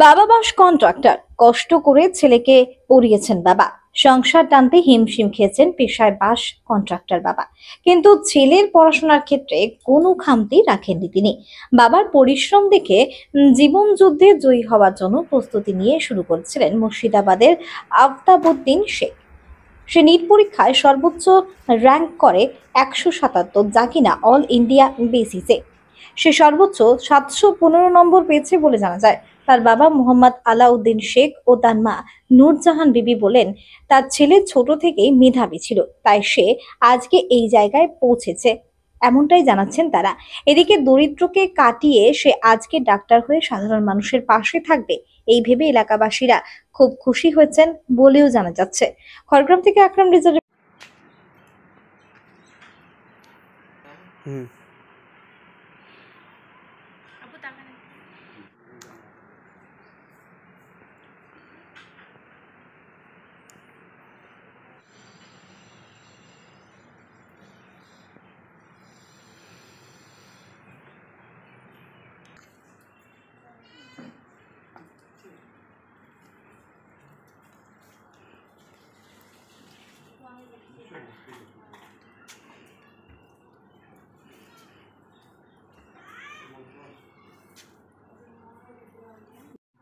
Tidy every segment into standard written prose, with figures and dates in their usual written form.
বাবা বাস কন্ট্রাক্টর, কষ্ট করে ছেলেকে পড়িয়েছেন বাবা। সংসার টানতে হিমশিম খেয়েছেন পেশায় বাস কন্ট্রাক্টর বাবা। কিন্তু ছেলের পড়াশোনার ক্ষেত্রে কোনো খামতি রাখেননি তিনি। বাবার পরিশ্রম দেখে জীবন যুদ্ধে জয়ী হওয়ার জন্য প্রস্তুতি নিয়ে শুরু করেছিলেন মুর্শিদাবাদের আফতাবউদ্দিন শেখ। সে নিট পরীক্ষায় সর্বোচ্চ র্যাঙ্ক করে ১৭৭, যা কিনা অল ইন্ডিয়া বেসিসে সে সর্বোচ্চ ৭১৫ নম্বর পেয়েছে বলে জানা যায়। তার বাবা মোহাম্মদ আলাউদ্দিন শেখ ও তার মা নূরজাহান বিবি বলেন, তার ছেলে ছোট থেকেই মেধাবী ছিল, তাই সে আজকে এই জায়গায় পৌঁছেছে, এমনটাই জানাচ্ছেন তারা। এদিকে দরিদ্রকে কাটিয়ে সে আজকে ডাক্তার হয়ে সাধারণ মানুষের পাশে থাকবে, এই ভেবে এলাকাবাসীরা খুব খুশি হয়েছেন বলেও জানা যাচ্ছে। খড়গ্রাম থেকে আকরাম রেজা। হুম।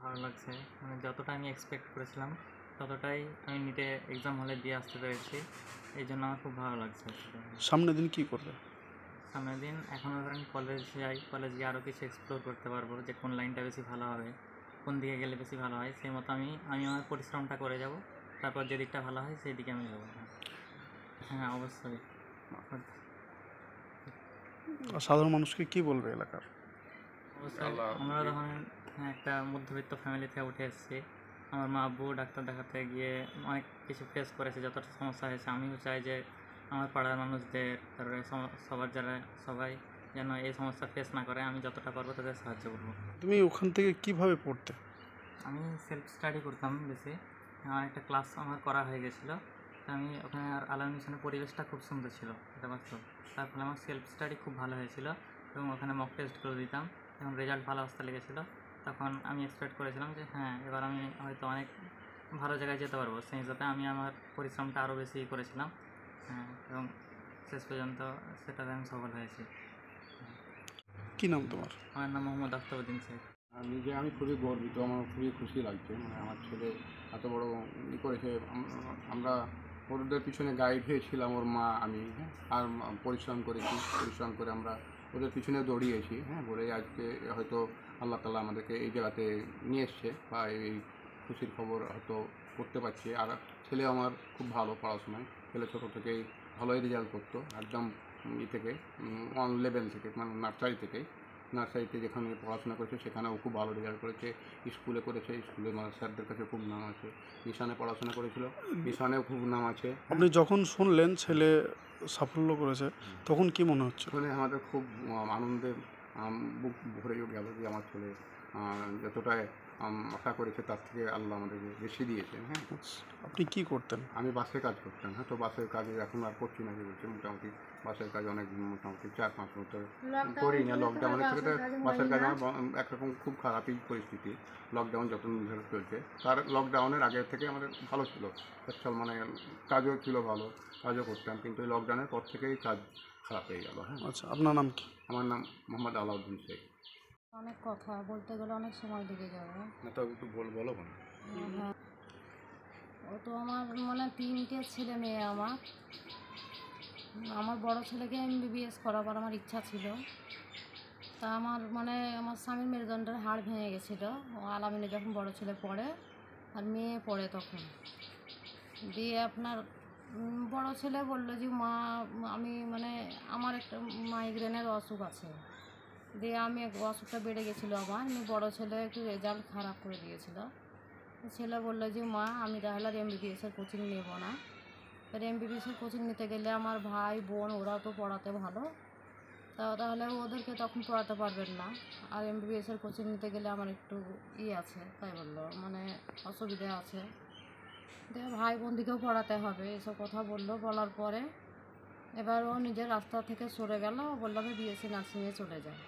ভালো লাগছে, মানে যতটা আমি এক্সপেক্ট করেছিলাম ততটাই আমি নিটে এক্সাম হলে দিয়ে আসতে পেরেছি। এই জন্য আমার খুব ভালো লাগছে। সামনের দিন কি করবে? সামনের দিন এখনও ধরেন কলেজ যাই, কলেজ গিয়ে আরও কিছু এক্সপ্লোর করতে পারবো, যে কোন লাইনটা বেশি ভালো হবে, কোন দিকে গেলে বেশি ভালো হয়, সেই মতো আমি আমার পরিশ্রমটা করে যাব। তারপর যে দিকটা ভালো হয় সেই দিকে আমি যাবো। হ্যাঁ, অবশ্যই। আর সাধারণ মানুষকে কি বলবে এলাকার? অবশ্যই আমরা ধরেন একটা মধ্যবিত্ত ফ্যামিলি থেকে উঠে এসেছি। আমার মা আব্বু ডাক্তার দেখাতে গিয়ে অনেক কিছু ফেস করেছে, যতটা সমস্যা হয়েছে। আমিও চাই যে আমার পাড়ার মানুষদের, তারপরে সবার সবাই যেন এই সমস্যা ফেস না করে। আমি যতটা পারবো তাদের সাহায্য করবো। তুমি ওখান থেকে কিভাবে পড়তে? আমি সেলফ স্টাডি করতাম বেশি। আমার একটা ক্লাস আমার করা হয়ে গেছিলো। আমি ওখানে আর আলাদা মিশনের পরিবেশটা খুব সুন্দর ছিল, এটা বাস্তব। তার ফলে আমার সেলফ স্টাডি খুব ভালো হয়েছিল এবং ওখানে মক টেস্ট করে দিতাম। যখন রেজাল্ট ভালো আসতে লেগেছিলো তখন আমি এক্সপেক্ট করেছিলাম যে হ্যাঁ, এবার আমি হয়তো অনেক ভালো জায়গায় যেতে পারবো। সেই হিসাবে আমি আমার পরিশ্রমটা আরও বেশি করেছিলাম, হ্যাঁ, এবং শেষ পর্যন্ত সেটাতে আমি সফল হয়েছি। কি নাম তোমার? আমার নাম মোহাম্মদ আফতাবউদ্দিন শেখ। আমি খুবই গর্বিত, আমার খুবই খুশি লাগছে। মানে আমার ছেলে এত বড় করেছে। আমরা ওদের পিছনে গাইড হয়েছিলাম, ওর মা আমি, হ্যাঁ, আর পরিশ্রম করেছি। পরিশ্রম করে আমরা ওদের পিছনে দৌড়িয়েছি, হ্যাঁ, বলে আজকে হয়তো আল্লাহ তাআলা আমাদেরকে এই জায়গাতে নিয়ে এসছে, বা এই খুশির খবর হয়তো করতে পারছি। আর ছেলে আমার খুব ভালো পড়াশোনায়, ছেলে ছোটো থেকেই ভালোই রেজাল্ট করতো, একদম থেকে 1 লেভেল থেকে, মানে নার্সারিতে যেখানে পড়াশোনা করেছে সেখানেও খুব ভালো রেজাল্ট করেছে। স্কুলে করেছে, স্কুলে স্যারদের কাছে খুব নাম আছে। মিশনে পড়াশোনা করেছিল, মিশনেও খুব নাম আছে। আপনি যখন শুনলেন ছেলে সাফল্য করেছে তখন কি মনে হচ্ছে? শুনে আমাদের খুব আনন্দে বুক ভরে গেল যে আমার ছেলে যতটাই আশা করেছে তার থেকে আল্লাহ আমাদেরকে বেশি দিয়েছে। হ্যাঁ, আপনি কি করতেন? আমি বাসে কাজ করতাম। হ্যাঁ, তো বাসের কাজে এখন আর করছি না, কি বলছি, মোটামুটি বাসের কাজ অনেক, মোটামুটি 4-5 বছর করি না। লকডাউনের থেকে বাসের কাজ আমার একরকম খুব খারাপই পরিস্থিতি। লকডাউন যত ধরে চলছে, তার লকডাউনের আগে থেকে আমাদের ভালো ছিল, মানে কাজও ছিল ভালো, কাজও করতাম, কিন্তু এই লকডাউনের পর থেকেই কাজ খারাপ হয়ে গেল। হ্যাঁ, আচ্ছা, আপনার নাম কি? আমার নাম মোহাম্মদ আলাউদ্দিন শেখ। অনেক কথা বলতে গেলে অনেক সময় লেগে যাবে। না তো একটু বলো না। হ্যাঁ, ও তো আমার মানে 3টে ছেলে মেয়ে। আমার বড় ছেলেকে এমবিবিএস করাবার আমার ইচ্ছা ছিল। তা আমার স্বামীর মেরুদণ্ডের হাড় ভেঙে গেছিলো। ও আলামিনে যখন বড় ছেলে পড়ে আর মেয়ে পড়ে তখন। দিয়ে বড় ছেলে বললো যে মা, আমি আমার একটা মাইগ্রেনের অসুখ আছে। দিয়ে অসুখটা বেড়ে গেছিলো আমার। বড় ছেলে একটু রেজাল্ট খারাপ করে দিয়েছিল। ছেলে বললো যে মা, আমি তাহলে আর এমবিবিএসের কোচিং নেব না। এবার এমবিবিএসের কোচিং নিতে গেলে আমার ভাই বোন ওরা তো পড়াতে ভালো, তাহলে ওদেরকে তখন পড়াতে পারবেন না। আর এমবিবিএসের কোচিং নিতে গেলে আমার একটু আছে, তাই বললো, অসুবিধা আছে। দিয়ে ভাই বোনদিকেও পড়াতে হবে, এসব কথা বলার পরে এবার ও নিজের রাস্তা থেকে সরে গেল। বললো আমি বিএসসি নার্সিংয়ে চলে যাই।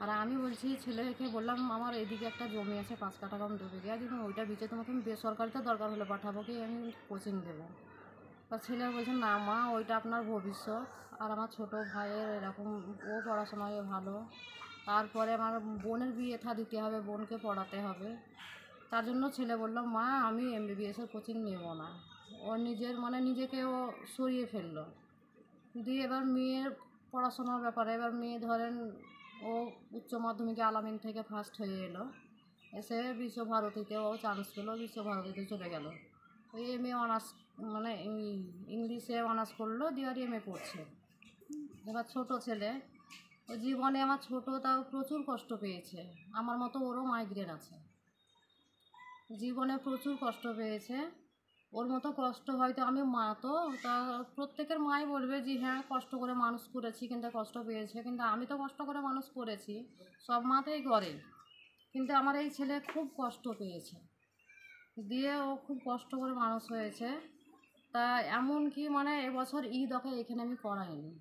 আর আমি বলছি ছেলেকে বললাম আমার এদিকে একটা জমি আছে 5 কাঠা কম 2 বিঘা, যদি ওইটা বেচে তোমাকে আমি বেসরকারিতে দরকার হলে পাঠাবো, কি আমি কোচিং দেবো। তা ছেলে বলছে না মা, ওইটা আপনার ভবিষ্যৎ, আর আমার ছোট ভাইয়ের এরকম ও পড়াশোনায় ভালো, তারপরে আমার বোনের বিয়ে থা দিতে হবে, বোনকে পড়াতে হবে। তার জন্য ছেলে বলল মা আমি এমবিবিএসের কোচিং নেব না। ও নিজের মানে নিজেকে ও সরিয়ে ফেললো। দিয়ে এবার মেয়ের পড়াশোনার ব্যাপারে, এবার মেয়ে ধরেন ও উচ্চ মাধ্যমিকে আলামিন থেকে ফার্স্ট হয়ে এলো, এসে বিশ্বভারতীতে ও চান্স পেলো, বিশ্বভারতীতে চলে গেল। ওই এমএ অনার্স মানে ইংলিশে অনার্স করলো, দিয়ে আর এমএ পড়ছে। এবার ছোট ছেলে, ও জীবনে আমার ছোট তাও প্রচুর কষ্ট পেয়েছে, আমার মতো ওরও মাইগ্রেন আছে, জীবনে প্রচুর কষ্ট পেয়েছে। ওর মতো কষ্ট হয়তো আমি মা, তো তা প্রত্যেকের মাই বলবে যে হ্যাঁ কষ্ট করে মানুষ করেছি কিন্তু কষ্ট পেয়েছে, কিন্তু আমি তো কষ্ট করে মানুষ করেছি, সব মাতেই করে, কিন্তু আমার এই ছেলে খুব কষ্ট পেয়েছে, দিয়ে ও খুব কষ্ট করে মানুষ হয়েছে। তা এমন কি মানে এবছর ঈদ ওকে এখানে আমি করাইনি।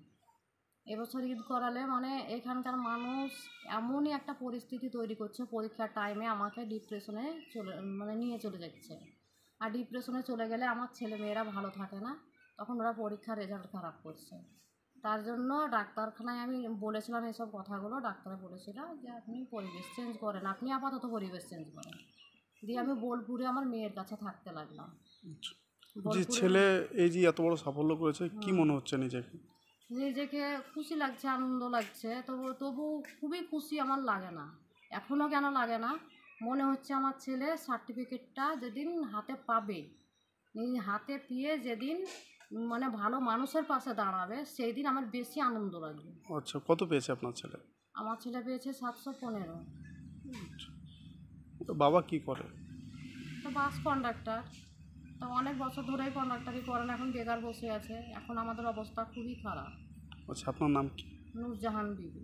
এবছর ঈদ করালে মানে এখানকার মানুষ এমনই একটা পরিস্থিতি তৈরি করছে, পরীক্ষার টাইমে আমাকে ডিপ্রেশনে নিয়ে চলে যাচ্ছে। আর ডিপ্রেশনে চলে গেলে আমার ছেলে মেয়েরা ভালো থাকে না, তখন ওরা পরীক্ষার রেজাল্ট খারাপ করছে। তার জন্য ডাক্তারখানায় আমি বলেছিলাম এসব কথাগুলো, ডাক্তারে বলেছিল যে আপনি পরিবেশ চেঞ্জ করেন, আপনি আপাতত পরিবেশ চেঞ্জ করেন। দিয়ে আমি বোলপুরে আমার মেয়ের কাছে থাকতে লাগলাম। যে বোলপুরে ছেলে এই যে এত বড় সাফল্য করেছে, কি মনে হচ্ছে নিজেকে? নিজেকে খুশি লাগছে, আনন্দ লাগছে, তবু খুবই খুশি আমার লাগে না, এখনও কেন লাগে না, মনে হচ্ছে আমার ছেলে সার্টিফিকেটটা যেদিন হাতে পাবে, হাতে পেয়ে যেদিন মানে ভালো মানুষের পাশে দাঁড়াবে, সেই দিন আমার বেশি আনন্দ লাগবে। আচ্ছা, কত পেয়েছে আপনার ছেলে? আমার ছেলে পেয়েছে 715। তো বাবা কি করে? তো বাস কন্ডাক্টর, তো অনেক বছর ধরেই কন্ডাক্টরি করেন, এখন বেকার বসে আছে, এখন আমাদের অবস্থা খুবই খারাপ। আচ্ছা, আপনার নাম কি? নূরজাহান বিবি।